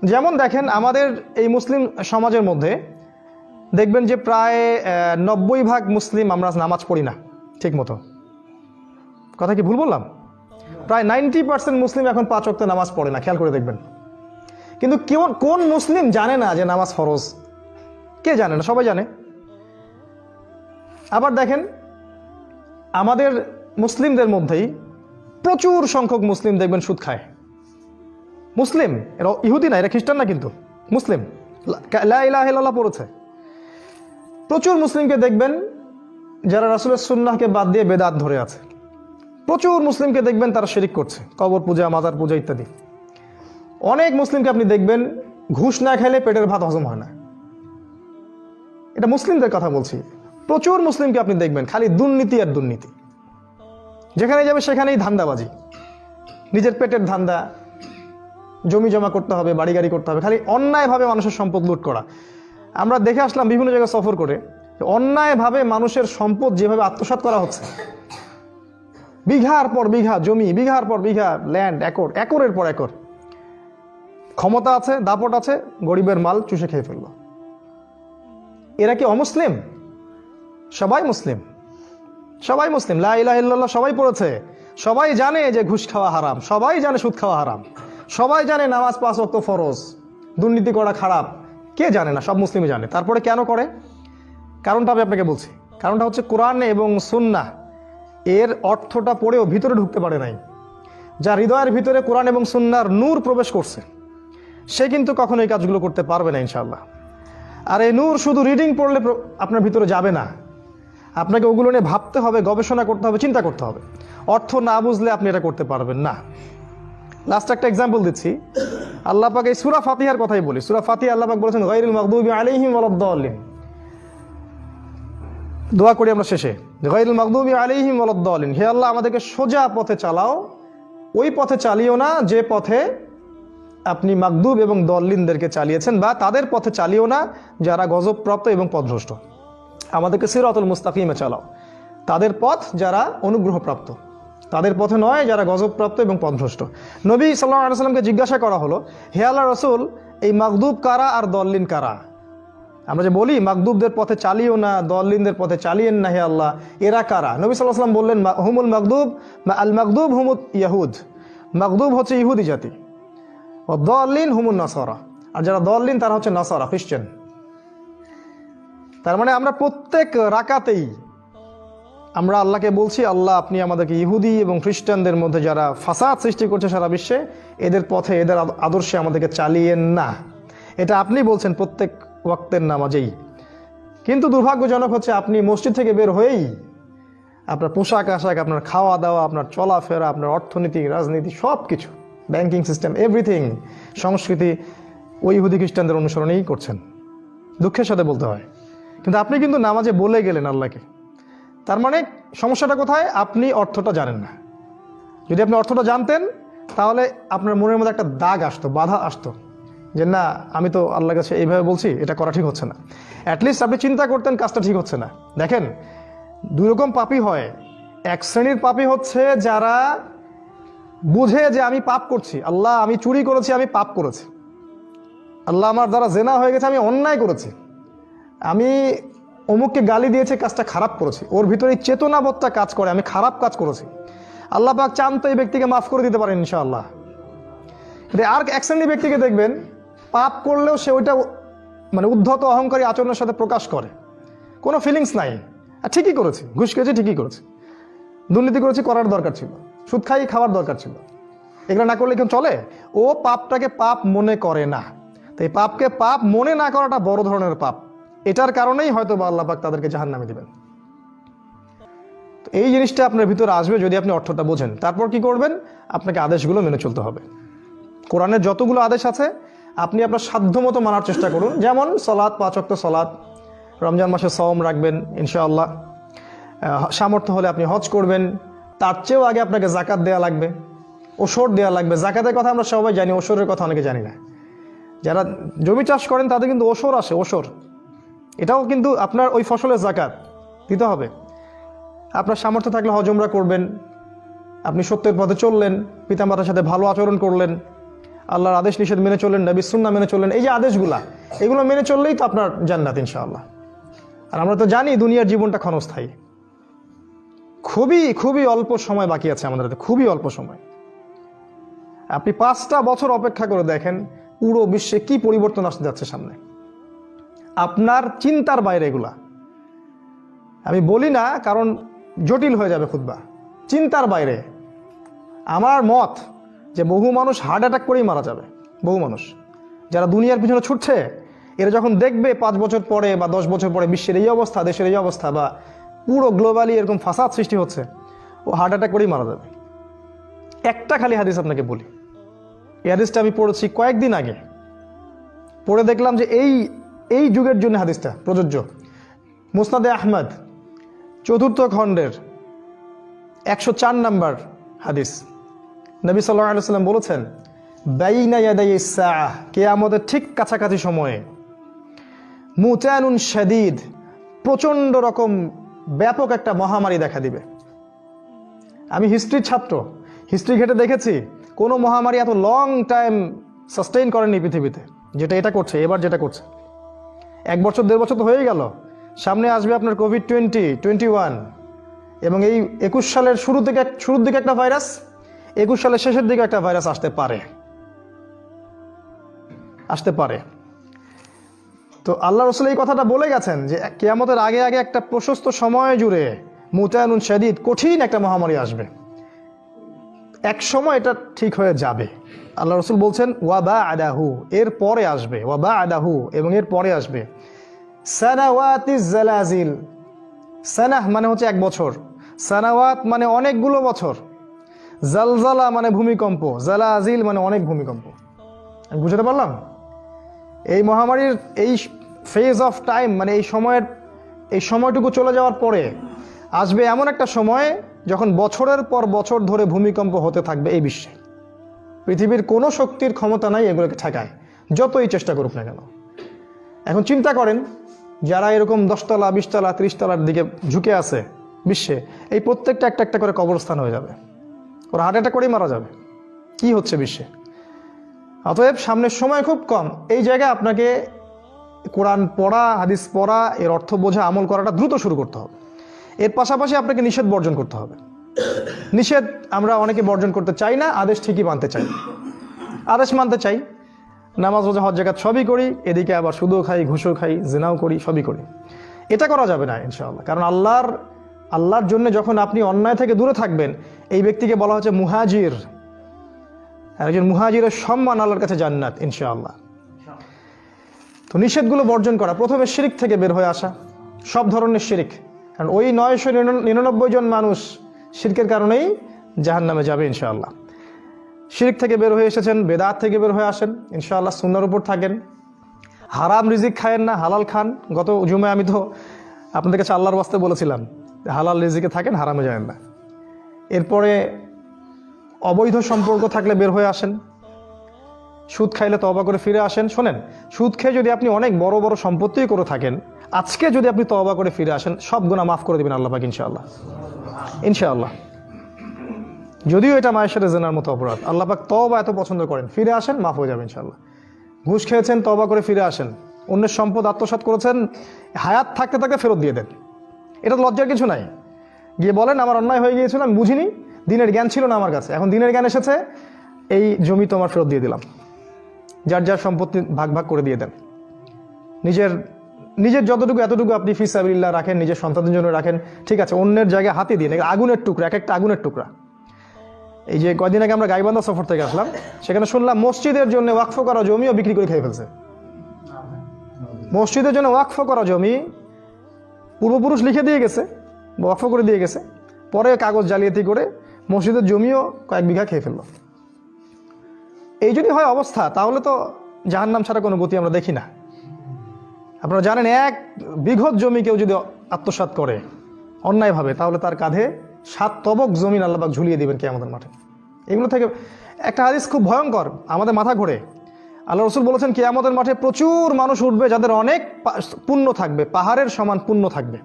যেমন দেখেন আমাদের এই মুসলিম সমাজের মধ্যে দেখবেন যে প্রায় 90% মুসলিম আমরা নামাজ পড়ি না ঠিক মতো। কথা কি ভুল বললাম? প্রায় 90% মুসলিম এখন 5 ওয়াক্ত নামাজ পড়ে না, খেয়াল করে দেখবেন। কিন্তু কোন মুসলিম জানে না যে নামাজ ফরজ? কে জানে না? সবাই জানে। আবার দেখেন আমাদের মুসলিমদের মধ্যেই প্রচুর সংখ্যক মুসলিম দেখবেন সুদ খায়। মুসলিম, এরা ইহুদি না, এরা খ্রিস্টান না, কিন্তু মুসলিম, লা ইলাহা ইল্লাল্লাহ পড়েছে। প্রচুর মুসলিমকে দেখবেন যারা রাসূলের সুন্নাহকে বাদ দিয়ে বেদাত ধরে আছে। প্রচুর মুসলিমকে দেখবেন তারা শিরিক করছে, কবর পূজা, মাজার পূজা ইত্যাদি। অনেক মুসলিমকে আপনি দেখবেন ঘুষ না খেলে পেটের ভাত হজম হয় না। এটা মুসলিমদের কথা বলছি। প্রচুর মুসলিমকে আপনি দেখবেন খালি দুর্নীতি আর দুর্নীতি, যেখানে যাবে সেখানেই ধান্দাবাজি, নিজের পেটের ধান্দা, জমি জমা করতে হবে, বাড়ি গাড়ি করতে হবে, খালি অন্যায়ভাবে মানুষের সম্পদ লুট করা। আমরা দেখে আসলাম বিভিন্ন জায়গায় সফর করে, অন্যায়ভাবে মানুষের সম্পদ যেভাবে আত্মসাৎ করা হচ্ছে, বিঘার পর বিঘা জমি, বিঘার পর বিঘা ল্যান্ড, একরের পর একর। ক্ষমতা আছে, দাপট আছে, গরিবের মাল চুষে খেয়ে ফেললো। এরা কি অমুসলিম? সবাই মুসলিম, সবাই মুসলিম, লা ইলাহা ইল্লাল্লাহ সবাই পড়েছে। সবাই জানে যে ঘুষ খাওয়া হারাম, সবাই জানে সুদ খাওয়া হারাম, সবাই জানে নামাজ 5 ওয়াক্ত ফরজ, দুর্নীতি করা খারাপ। কে জানে না? সব মুসলিমই জানে। তারপরে কেন করে? কারণটা আমি আপনাকে বলছি। কারণটা হচ্ছে কোরআন এবং সুন্নাহ এর অর্থটা পড়েও ভিতরে ঢুকতে পারে নাই। যা হৃদয়ের ভিতরে কোরআন এবং সুন্নাহর নূর প্রবেশ করছে, সে কিন্তু কখনো এই কাজগুলো করতে পারবে না ইনশাআল্লাহ। আর এই নূর শুধু রিডিং পড়লে আপনার ভিতরে যাবে না, আপনাকে ওগুলো নিয়ে ভাবতে হবে, গবেষণা করতে হবে, চিন্তা করতে হবে। অর্থ না বুঝলে আপনি এটা করতে পারবেন না। লাস্ট একটা এক্সাম্পল দিচ্ছি। আল্লাহ পাক এই সূরা ফাতিহার কথাই বলি। সূরা ফাতিহা আল্লাহ পাক বলেছেন গায়রিল মাগদুবি আলাইহিম ওয়ালাদ-দাল্লিন। দোয়া করি আমরা শেষে, গায়রিল মাগদুবি আলাইহিম ওয়ালাদ-দাল্লিন। হে আল্লাহ, আমাদেরকে সোজা পথে চালাও, ওই পথে চালিও না যে পথে আপনি মাগদুব এবং দল্লিনদেরকে চালিয়েছেন, বা তাদের পথে চালিও না যারা গজবপ্রাপ্ত এবং পথভ্রষ্ট। আমাদেরকে সিরাতুল মুস্তাকিমে চালাও, তাদের পথ যারা অনুগ্রহপ্রাপ্ত, তাদের পথে নয় যারা গজবপ্রাপ্ত এবং পথভ্রষ্ট। নবী সাল্লাল্লাহু আলাইহি ওয়াসাল্লামকে জিজ্ঞাসা করা হলো, হে আল্লাহ রাসূল, এই মাগদুব কারা আর দল্লিন কারা? আমরা যে বলি মাগদুবদের পথে চালিও না, দল্লিনদের পথে চালিয়েন না, হে আল্লাহ, এরা কারা? নবী সাল্লাল্লাহু আলাইহি ওয়াসাল্লাম বললেন, হুমুল মাগদুব, আল মাগদুব হুমুত ইয়াহুদ। মাগদুব হচ্ছে ইহুদি জাতি, ও দল্লিন হুমুন নাসারা, আর যারা দল্লিন তারা হচ্ছে নাসারা, খ্রিস্টান। তার মানে আমরা প্রত্যেক রাকাতেই আমরা আল্লাহকে বলছি, আল্লাহ আপনি আমাদেরকে ইহুদি এবং খ্রিস্টানদের মধ্যে যারা ফাসাদ সৃষ্টি করছে সারা বিশ্বে, এদের পথে, এদের আদর্শে আমাদেরকে চালিয়েন না। এটা আপনি বলছেন প্রত্যেক ওয়াক্তের নামাজেই। কিন্তু দুর্ভাগ্যজনক হচ্ছে আপনি মসজিদ থেকে বের হয়েই আপনার পোশাক আশাক, আপনার খাওয়া দাওয়া, আপনার চলাফেরা, আপনার অর্থনীতি, রাজনীতি, সব কিছু, ব্যাংকিং সিস্টেম, এভরিথিং, সংস্কৃতি ওই ইহুদি খ্রিস্টানদের অনুসরণেই করছেন। দুঃখের সাথে বলতে হয়। কিন্তু আপনি কিন্তু নামাজে বলে গেলেন আল্লাহকে। তার মানে সমস্যাটা কোথায়? আপনি অর্থটা জানেন না। যদি আপনি অর্থটা জানতেন তাহলে আপনার মনের মধ্যে একটা দাগ আসতো, বাধা আসতো, যে না, আমি তো আল্লাহর কাছে এইভাবে বলছি, এটা করা ঠিক হচ্ছে না। অ্যাটলিস্ট আপনি চিন্তা করতেন কাজটা ঠিক হচ্ছে না। দেখেন, দুই রকম পাপী হয়। এক শ্রেণীর পাপী হচ্ছে যারা বুঝে যে আমি পাপ করছি, আল্লাহ আমি চুরি করেছি, আমি পাপ করেছি, আল্লাহ আমার দ্বারা জেনা হয়ে গেছে, আমি অন্যায় করেছি, আমি অমুককে গালি দিয়েছে, কাজটা খারাপ করেছি। ওর ভিতরে এই চেতনাবোধটা কাজ করে, আমি খারাপ কাজ করেছি। আল্লাহ পাক চান তো এই ব্যক্তিকে মাফ করে দিতে পারেন ইনশাআল্লাহ। কিন্তু আর এক শ্রেণীর ব্যক্তিকে দেখবেন পাপ করলেও সে ওইটা মানে উদ্ধত অহংকারী আচরণের সাথে প্রকাশ করে, কোনো ফিলিংস নাই। আর ঠিকই করেছি, ঘুষ খেয়েছি, ঠিকই করেছি, দুর্নীতি করেছি, করার দরকার ছিল, সুদ খাই, খাওয়ার দরকার ছিল, এগুলো না করলে কেউ চলে? ও পাপটাকে পাপ মনে করে না। তো এই পাপকে পাপ মনে না করাটা বড় ধরনের পাপ। এটার কারণেই হয়তো বা আল্লাহ পাক তাদেরকে জাহান্নামে দিবেন। তো এই জিনিসটা আপনার ভিতরে আসবে যদি আপনি অর্থটা বোঝেন। তারপর কি করবেন? আপনাকে আদেশগুলো মেনে চলতে হবে। কোরআনের যতগুলো আদেশ আছে আপনি আপনার সাধ্যমতো মানার চেষ্টা করুন। যেমন সলাৎ, 5 ওয়াক্ত সলাৎ, রমজান মাসে সওম রাখবেন ইনশাআল্লাহ, সামর্থ্য হলে আপনি হজ করবেন। তার চেয়েও আগে আপনাকে জাকাত দেওয়া লাগবে, ওসর দেওয়া লাগবে। জাকাতের কথা আমরা সবাই জানি, ওসরের কথা অনেকে জানি না। যারা জমি চাষ করেন তাদের কিন্তু ওসর আসে, ওসর, এটাও কিন্তু আপনার ওই ফসলের জাকাত দিতে হবে। আপনার সামর্থ্য থাকলে হজ উমরা করবেন, আপনি সত্যের পথে চললেন, পিতামাতার সাথে ভালো আচরণ করলেন, আল্লাহর আদেশ নিষেধ মেনে চললেন, নবীর সুন্নাহ মেনে চললেন, এই যে আদেশগুলা, এগুলো মেনে চললেই তো আপনার জান্নাত ইনশাআল্লাহ। আর আমরা তো জানি দুনিয়ার জীবনটা ক্ষণস্থায়ী, খুবই খুবই অল্প সময় বাকি আছে আমাদের হাতে, খুবই অল্প সময়। আপনি 5টা বছর অপেক্ষা করে দেখেন পুরো বিশ্বে কি পরিবর্তন আসতে যাচ্ছে সামনে, আপনার চিন্তার বাইরে এগুলা। আমি বলি না কারণ জটিল হয়ে যাবে খুতবা, চিন্তার বাইরে। আমার মত যে বহু মানুষ হার্ট অ্যাটাক করেই মারা যাবে, বহু মানুষ যারা দুনিয়ার পিছনে ছুটছে, এরা যখন দেখবে 5 বছর পরে বা 10 বছর পরে বিশ্বের এই অবস্থা, দেশের এই অবস্থা, বা পুরো গ্লোবালি এরকম ফাসাদ সৃষ্টি হচ্ছে, ও হার্ট অ্যাটাক করেই মারা যাবে। একটা খালি হাদিস আপনাকে বলি, এই হাদিসটা আমি পড়েছি কয়েকদিন আগে, পড়ে দেখলাম যে এই যুগের জন্য হাদিসটা প্রযোজ্য। মুসনাদে আহমদ 4th খণ্ডের 104 নম্বর হাদিস। নবী সাল্লাল্লাহু আলাইহি ওয়াসাল্লাম বলেছেন, বাইনা ইয়াদাই সাআহ, কিয়ামতের ঠিক কাছাকাছি সময়ে, মুতানুন শাদীদ, প্রচণ্ড রকম ব্যাপক একটা মহামারী দেখা দিবে। আমি হিস্ট্রির ছাত্র, হিস্ট্রি ঘেটে দেখেছি কোনো মহামারী এত লং টাইম সাস্টেইন করেনি পৃথিবীতে, যেটা এটা করছে এবার, যেটা করছে। 1 বছর 1.5 বছর তো হয়ে গেল, সামনে আসবে আপনার কোভিড-20, 21, এবং এই 21 সালের শুরুর দিকে একটা ভাইরাস, 21 সালের শেষের দিকে একটা ভাইরাস আসতে পারে। তো আল্লাহ রাসূল এই কথাটা বলে গেছেন যে কিয়ামতের আগে আগে একটা প্রশস্ত সময় জুড়ে মুতানুন শাদীদ, কঠিন একটা মহামারী আসবে। এক সময় এটা ঠিক হয়ে যাবে। আল্লাহ রাসূল বলছেন ওয়া বা'দাহু, এর পরে আসবে, ওয়া বা'দাহু, এবং এর পরে আসবে সানাওয়াতিজ জালাজিল। সানাহ মানে হচ্ছে 1 বছর, সানাওয়াত মানে অনেকগুলো বছর, জালজালা মানে ভূমিকম্প, জালাজিল মানে অনেক ভূমিকম্প। আমি বুঝতে পারলাম? এই মহামারীর এই ফেজ অফ টাইম, মানে এই সময়টুকু চলে যাওয়ার পরে আসবে এমন একটা সময় যখন বছরের পর বছর ধরে ভূমিকম্প হতে থাকবে এই বিশ্বে। পৃথিবীর কোনো শক্তির ক্ষমতা নাই এগুলোকে ঠেকায়, যতই চেষ্টা করুক না কেন। এখন চিন্তা করেন, যারা এরকম 10 তলা 20 তলা 30 তলার দিকে ঝুঁকে আছে বিশ্বে, এই প্রত্যেকটা একটা একটা করে কবরস্থান হয়ে যাবে, ওরা হার্ট অ্যাটাক করেই মারা যাবে। কি হচ্ছে বিশ্বে? অতএব সামনের সময় খুব কম। এই জায়গায় আপনাকে কোরআন পড়া, হাদিস পড়া, এর অর্থ বোঝা, আমল করাটা দ্রুত শুরু করতে হবে। এর পাশাপাশি আপনাকে নিষেধ বর্জন করতে হবে। নিষেধ আমরা অনেকে বর্জন করতে চাই না, আদেশ ঠিকই মানতে চাই। আদেশ মানতে চাই, নামাজ রোজা হজ যাকাত সবই করি, এদিকে আবার সুদও খাই, ঘুষও খাই, জিনাও করি, সবই করি। এটা করা যাবে না ইনশাআল্লাহ। কারণ আল্লাহর জন্য যখন আপনি অন্যায় থেকে দূরে থাকবেন, এই ব্যক্তিকে বলা হচ্ছে মুহাজির। একজন মুহাজিরের সম্মান আল্লাহর কাছে জান্নাত ইনশাআল্লাহ। তো নিষেধগুলো বর্জন করা, প্রথমে শিরিক থেকে বের হয়ে আসা, সব ধরনের শিরিক। কারণ ওই 999 জন মানুষ শিরকের কারণেই জাহান্নামে যাবে ইনশাআল্লাহ। শিরিক থেকে বের হয়ে এসেছেন, বেদাত থেকে বের হয়ে আসেন ইনশাআল্লাহ, সুন্নাহর উপর থাকেন। হারাম রিজিক খায়েন না, হালাল খান। গত জুমায় আমি তো আপনাদের কাছে আল্লাহর ওয়াস্তে বলেছিলাম হালাল রিজিকে থাকেন, হারামে যাবেন না। এরপরে অবৈধ সম্পর্ক থাকলে বের হয়ে আসেন। সুদ খাইলে তওবা করে ফিরে আসেন। শোনেন, সুদ খেয়ে যদি আপনি অনেক বড় বড় সম্পত্তি করে থাকেন, আজকে যদি আপনি তওবা করে ফিরে আসেন, সব গুনাহ মাফ করে দিবেন আল্লাহ পাক ইনশাআল্লাহ। ইনশাআল্লাহ। যদিও এটা মায়ের সাথে জেনার মতো অপরাধ, আল্লাহ পাক তওবা এত পছন্দ করেন, ফিরে আসেন, মাফ হয়ে যাবে ইনশাআল্লাহ। ঘুষ খেয়েছেন, তওবা করে ফিরে আসেন। অন্যের সম্পদ আত্মসাৎ করেছেন, হায়াত থাকতে থাকতে ফেরত দিয়ে দেন। এটা লজ্জার কিছু নাই। গিয়ে বলেন আমার অন্যায় হয়ে গিয়েছিল, আমি বুঝিনি, দিনের জ্ঞান ছিল না আমার কাছে, এখন দিনের জ্ঞান এসেছে, এই জমি তোমার ফেরত দিয়ে দিলাম। যার যার সম্পত্তি ভাগ ভাগ করে দিয়ে দেন। নিজের যতটুকু এতটুকু আপনি ফি সাবিলিল্লাহ রাখেন, নিজের সন্তানদের জন্য রাখেন, ঠিক আছে। অন্যের জায়গায় হাতে দিয়ে আগুনের টুকরা, এক একটা আগুনের টুকরা। এই যে কয়দিন আগে আমরা গাইবান্ধা সফর থেকে আসলাম, সেখানে শুনলাম মসজিদের জন্য ওয়াকফ করা জমিও বিক্রি করে খেয়ে ফেলছে। মসজিদের জন্য ওয়াকফ করা জমি পূর্বপুরুষ লিখে দিয়ে গেছে, ওয়াকফ করে দিয়ে গেছে, পরে কাগজ জালিয়াতি করে মসজিদের জমিও কয়েক বিঘা খেয়ে ফেললো। এই যদি হয় অবস্থা, তাহলে তো জাহান্নাম ছাড়া কোনো গতি আমরা দেখি না। আপনারা জানেন, 1 বিঘত জমি কেউ যদি আত্মসাৎ করে অন্যায়ভাবে, তাহলে তার কাঁধে 7 তবক জমিন আল্লাহ পাক ঝুলিয়ে দিবেন কিয়ামতের মাঠে। এগুলো থেকে একটা হাদিস খুব ভয়ঙ্কর, আমাদের মাথা ঘোরে। আল্লাহ রাসূল বলেছেন কিয়ামতের মাঠে প্রচুর মানুষ উঠবে যাদের অনেক পুণ্য থাকবে, পাহাড়ের সমান পুণ্য থাকবে,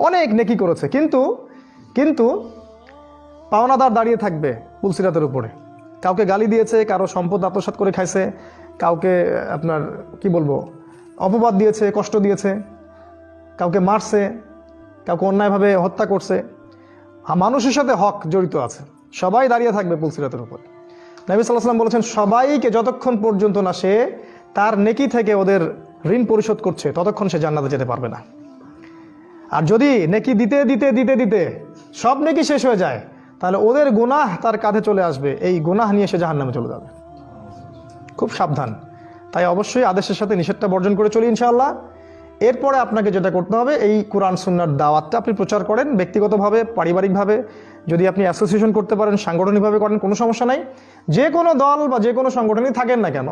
অনেক নেকি করেছে, কিন্তু পাওনাদার দাঁড়িয়ে থাকবে পুলসিরাতের উপরে, কাউকে গালি দিয়েছে, কারো সম্পদ আত্মসাৎ করে খাইছে, কাউকে আপনার কি বলবো অপবাদ দিয়েছে, কষ্ট দিয়েছে, কাউকে মারছে, কাউকে অন্যায়ভাবে হত্যা করছে। মানুষের সাথে হক জড়িত আছে, সবাই দাঁড়িয়ে থাকবে পুলসিরাতের উপর। নবী সাল্লাল্লাহু আলাইহি ওয়াসাল্লাম বলেছেন, সবাইকে যতক্ষণ পর্যন্ত না সে তার নেকি থেকে ওদের ঋণ পরিশোধ করছে ততক্ষণ সে জান্নাতে যেতে পারবে না। আর যদি নেকি দিতে দিতে দিতে দিতে সব নেকি শেষ হয়ে যায়, তাহলে ওদের গুনাহ তার কাঁধে চলে আসবে, এই গুনাহ নিয়ে সে জাহান্নামে চলে যাবে। খুব সাবধান। তাই অবশ্যই আদেশের সাথে নিষেধটা বর্জন করে চলি ইনশাআল্লাহ। এরপরে আপনাকে যেটা করতে হবে, এই কোরআন সুন্নাহর দাওয়াতটা আপনি প্রচার করেন ব্যক্তিগতভাবে, পারিবারিকভাবে। যদি আপনি অ্যাসোসিয়েশন করতে পারেন, সাংগঠনিকভাবে করেন, কোনো সমস্যা নাই। যে কোনো দল বা যে কোনো সংগঠনই থাকেন না কেন,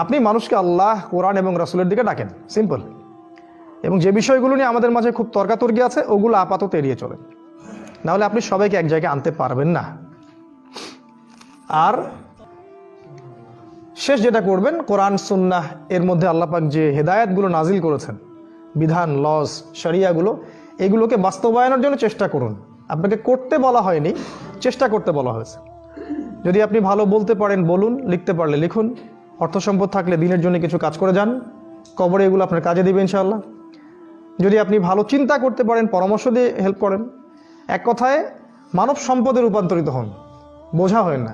আপনি মানুষকে আল্লাহ, কোরআন এবং রাসূলের দিকে ডাকেন, সিম্পল। এবং যে বিষয়গুলো নিয়ে আমাদের মাঝে খুব তর্কাতর্কি আছে, ওগুলো আপাতত এড়িয়ে চলেন, নাহলে আপনি সবাইকে এক জায়গায় আনতে পারবেন না। আর শেষ যেটা করবেন, কোরআন সুন্নাহ এর মধ্যে আল্লাহ পাক যে হেদায়েতগুলো নাজিল করেছেন, বিধান, লস, শরিয়াগুলো, এগুলোকে বাস্তবায়নের জন্য চেষ্টা করুন। আপনাকে করতে বলা হয়নি, চেষ্টা করতে বলা হয়েছে। যদি আপনি ভালো বলতে পারেন বলুন, লিখতে পারলে লিখুন, অর্থ সম্পদ থাকলে দিনের জন্য কিছু কাজ করে যান, কবরে এগুলো আপনার কাজে দিবে ইনশাআল্লাহ। যদি আপনি ভালো চিন্তা করতে পারেন, পরামর্শ দিয়ে হেল্প করেন। এক কথায় মানব সম্পদে রূপান্তরিত হন, বোঝা হয় না।